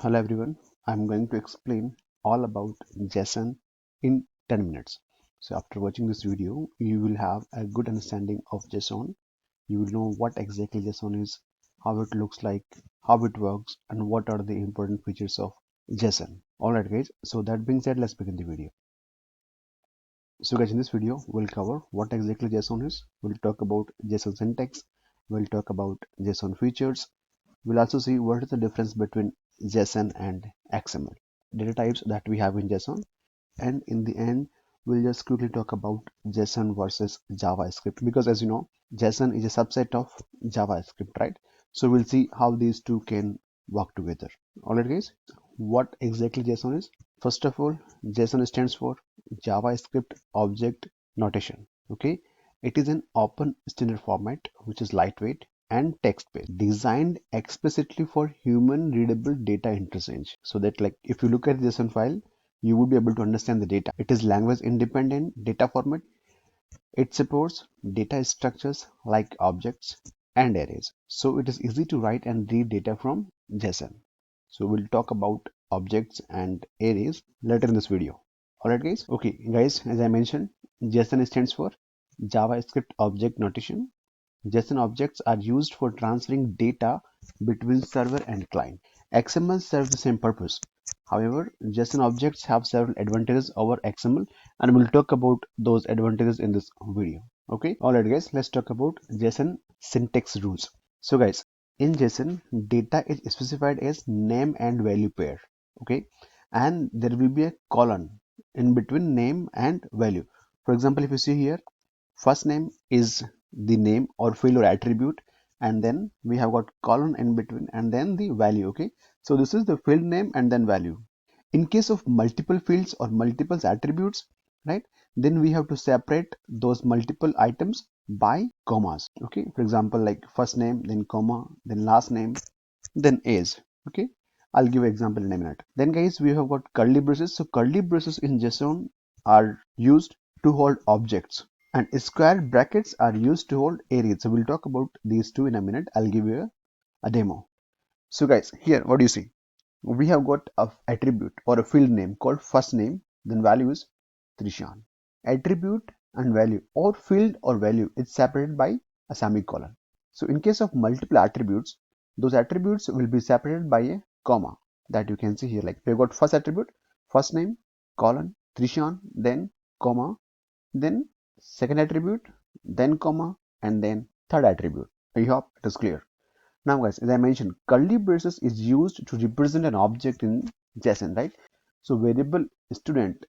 Hello everyone, I'm going to explain all about JSON in 10 minutes. So after watching this video, you will have a good understanding of JSON. You will know what exactly JSON is, how it looks like, how it works, and what are the important features of JSON. Alright guys, so that being said, let's begin the video. So guys, in this video, we'll cover what exactly JSON is. We'll talk about JSON syntax. We'll talk about JSON features. We'll also see what is the difference between JSON and XML, data types that we have in JSON, and in the end, we'll just quickly talk about JSON versus JavaScript because as you know, JSON is a subset of JavaScript, right? So we'll see how these two can work together. Alright guys, what exactly JSON is? First of all, JSON stands for JavaScript Object Notation. Okay, it is an open standard format which is lightweight and text-based, designed explicitly for human readable data interchange. So that like if you look at the JSON file, you would be able to understand the data. It is language independent data format. It supports data structures like objects and arrays. So it is easy to write and read data from JSON. So we'll talk about objects and arrays later in this video. Alright guys, okay guys, as I mentioned, JSON stands for JavaScript Object Notation. JSON objects are used for transferring data between server and client. XML serves the same purpose. However, JSON objects have several advantages over XML, and we'll talk about those advantages in this video. Okay, alright guys, let's talk about JSON syntax rules. So guys, in JSON, data is specified as name and value pair. Okay, and there will be a colon in between name and value. For example, if you see here, first name is the name or field or attribute, and then we have got colon in between and then the value. Okay, so this is the field name and then value. In case of multiple fields or multiple attributes, right, then we have to separate those multiple items by commas. Okay, for example, like first name, then comma, then last name, then age. Okay, I'll give an example in a minute. Then guys, we have got curly braces. So curly braces in JSON are used to hold objects, and square brackets are used to hold arrays. So we'll talk about these two in a minute. I'll give you a demo. So guys, here what do you see? We have got a attribute or a field name called first name, then value is Trishan. Attribute and value or field or value is separated by a semicolon. So in case of multiple attributes, those attributes will be separated by a comma that you can see here. Like we've got first attribute, first name, colon, Trishan, then comma, then second attribute, then comma, and then third attribute. I hope it is clear. Now guys, as I mentioned, curly braces is used to represent an object in JSON, right? So variable student,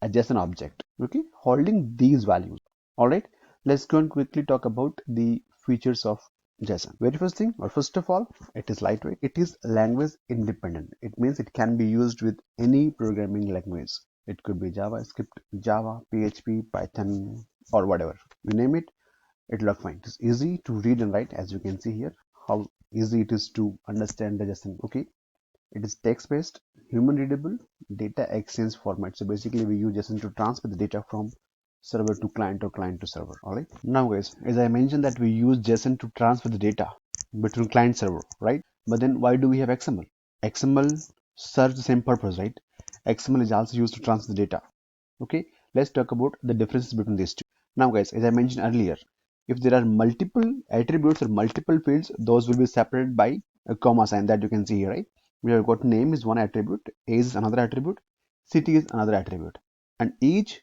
a JSON object, okay, holding these values. All right, let's go and quickly talk about the features of JSON. Very first thing, or first of all, it is lightweight. It is language independent. It means it can be used with any programming language. It could be JavaScript, Java, PHP, Python, or whatever. You name it, it'll work fine. It's easy to read and write, as you can see here, how easy it is to understand the JSON. Okay, it is text-based, human readable, data exchange format. So basically we use JSON to transfer the data from server to client or client to server. All right, now guys, as I mentioned that we use JSON to transfer the data between client server, right? But then why do we have XML? XML serves the same purpose, right? XML is also used to transfer the data. Okay, let's talk about the differences between these two. Now guys, as I mentioned earlier, if there are multiple attributes or multiple fields, those will be separated by a comma sign that you can see here, right? We have got name is one attribute, age is another attribute, city is another attribute, and each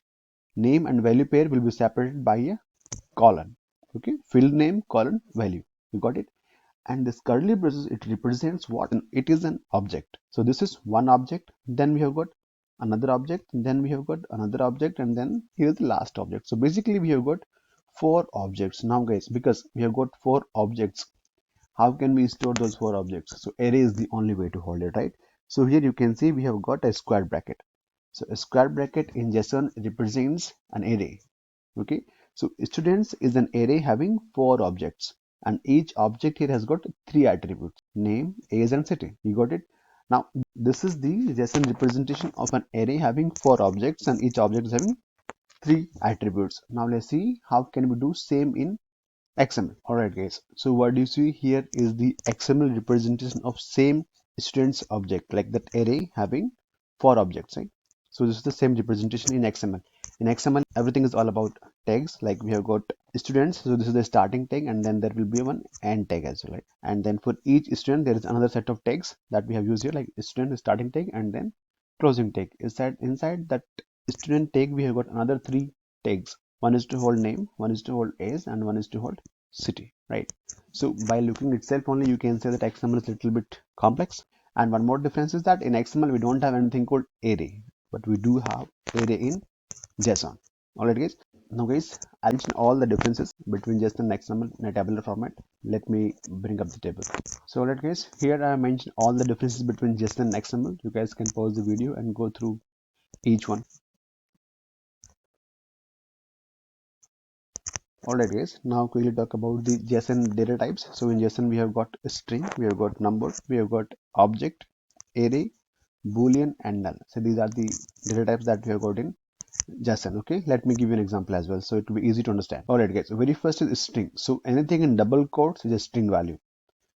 name and value pair will be separated by a colon. Okay, field name colon value, you got it? And this curly braces, it represents what? It is an object. So this is one object, then we have got another object, then we have got another object, and then here's the last object. So basically we have got four objects. Now guys, because we have got four objects, how can we store those four objects? So array is the only way to hold it, right? So here you can see we have got a square bracket. So a square bracket in JSON represents an array. Okay, so students is an array having four objects, and each object here has got three attributes: name, age, and city. You got it? Now this is the JSON representation of an array having four objects, and each object is having three attributes. Now let's see how can we do same in XML. Alright guys, so what you see here is the XML representation of same students object, like that array having 4 objects, right? So this is the same representation in XML. In XML, everything is all about tags. Like we have got students, so this is the starting tag, and then there will be one end tag as well, right? And then for each student, there is another set of tags that we have used here, like student starting tag and then closing tag. Inside that student tag, we have got another 3 tags. One is to hold name, one is to hold age, and one is to hold city, right? So by looking itself only, you can say that XML is a little bit complex. And one more difference is that in XML, we don't have anything called array, but we do have array in JSON. Alright guys, now guys, I'll mention all the differences between JSON and XML in a tabular format. Let me bring up the table. So alright guys, here I mentioned all the differences between JSON and XML. You guys can pause the video and go through each one. Alright guys, now quickly talk about the JSON data types. So in JSON we have got string, we have got number, we have got object, array, boolean and null. So these are the data types that we have got in JSON. Okay, let me give you an example as well so it will be easy to understand. Alright guys, so very first is string. So anything in double quotes is a string value.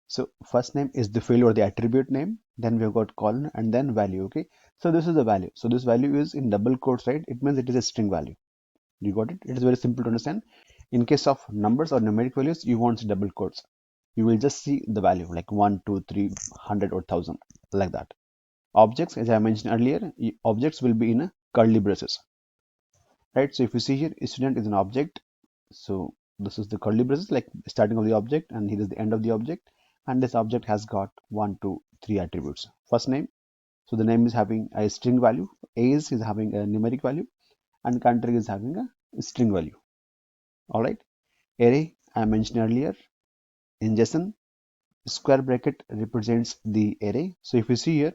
So first name is the field or the attribute name, then we have got colon and then value. Okay, so this is the value. So this value is in double quotes, right? It means it is a string value. You got it? It is very simple to understand. In case of numbers or numeric values, you won't see double quotes. You will just see the value like 1, 2, 3, 100 or 1000, like that. Objects, as I mentioned earlier, objects will be in a curly braces, right? So if you see here, student is an object. So this is the curly braces, like starting of the object, and here is the end of the object. And this object has got 1, 2, 3 attributes. First name, so the name is having a string value, age is having a numeric value, and country is having a string value. All right. Array, I mentioned earlier, in JSON, square bracket represents the array. So if you see here,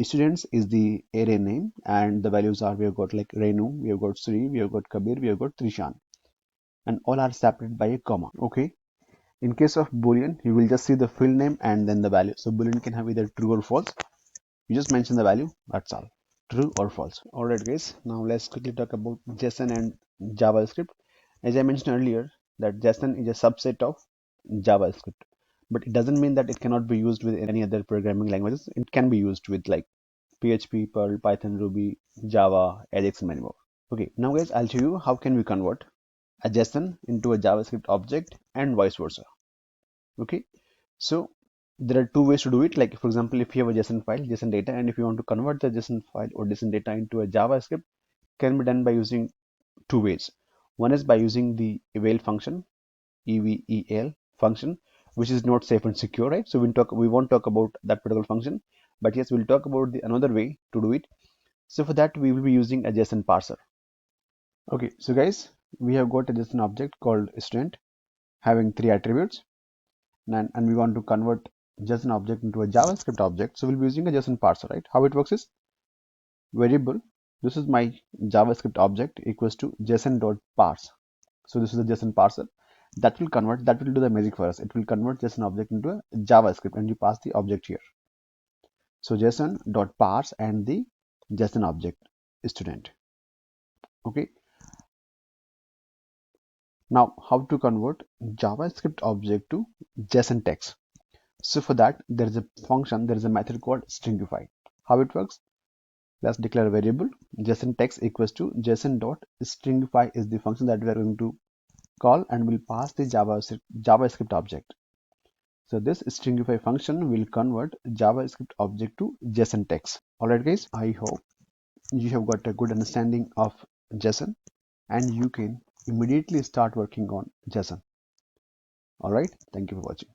students is the array name, and the values are, we have got like Renu, we have got Sri, we have got Kabir, we have got Trishan, and all are separated by a comma. Okay. In case of Boolean, you will just see the field name and then the value. So Boolean can have either true or false. You just mention the value, that's all. True or false. Alright guys, now let's quickly talk about JSON and JavaScript. As I mentioned earlier, that JSON is a subset of JavaScript, but it doesn't mean that it cannot be used with any other programming languages. It can be used with like PHP, Perl, Python, Ruby, Java, Ajax, and many more. Okay, now guys, I'll show you how can we convert a JSON into a JavaScript object and vice versa. Okay, so there are 2 ways to do it. Like for example, if you have a JSON file, JSON data, and if you want to convert the JSON file or JSON data into a JavaScript, can be done by using 2 ways. One is by using the eval function, EVEL function, which is not safe and secure, right? So we won't talk about that particular function, but yes, we'll talk about the another way to do it. So for that, we will be using a JSON parser. Okay, so guys, we have got a JSON object called student having 3 attributes, and we want to convert JSON object into a JavaScript object. So we'll be using a JSON parser, right? How it works is variable. This is my JavaScript object equals to JSON.parse. So this is the JSON parser that will convert, that will do the magic for us. It will convert JSON object into a JavaScript, and you pass the object here. So JSON.parse and the JSON object student. Okay. Now how to convert JavaScript object to JSON text? So for that, there is a function, there is a method called stringify. How it works? Let's declare a variable JSON text equals to JSON.stringify is the function that we are going to call, and will pass the JavaScript object. So this stringify function will convert JavaScript object to JSON text. Alright guys, I hope you have got a good understanding of JSON and you can immediately start working on JSON. Alright, thank you for watching.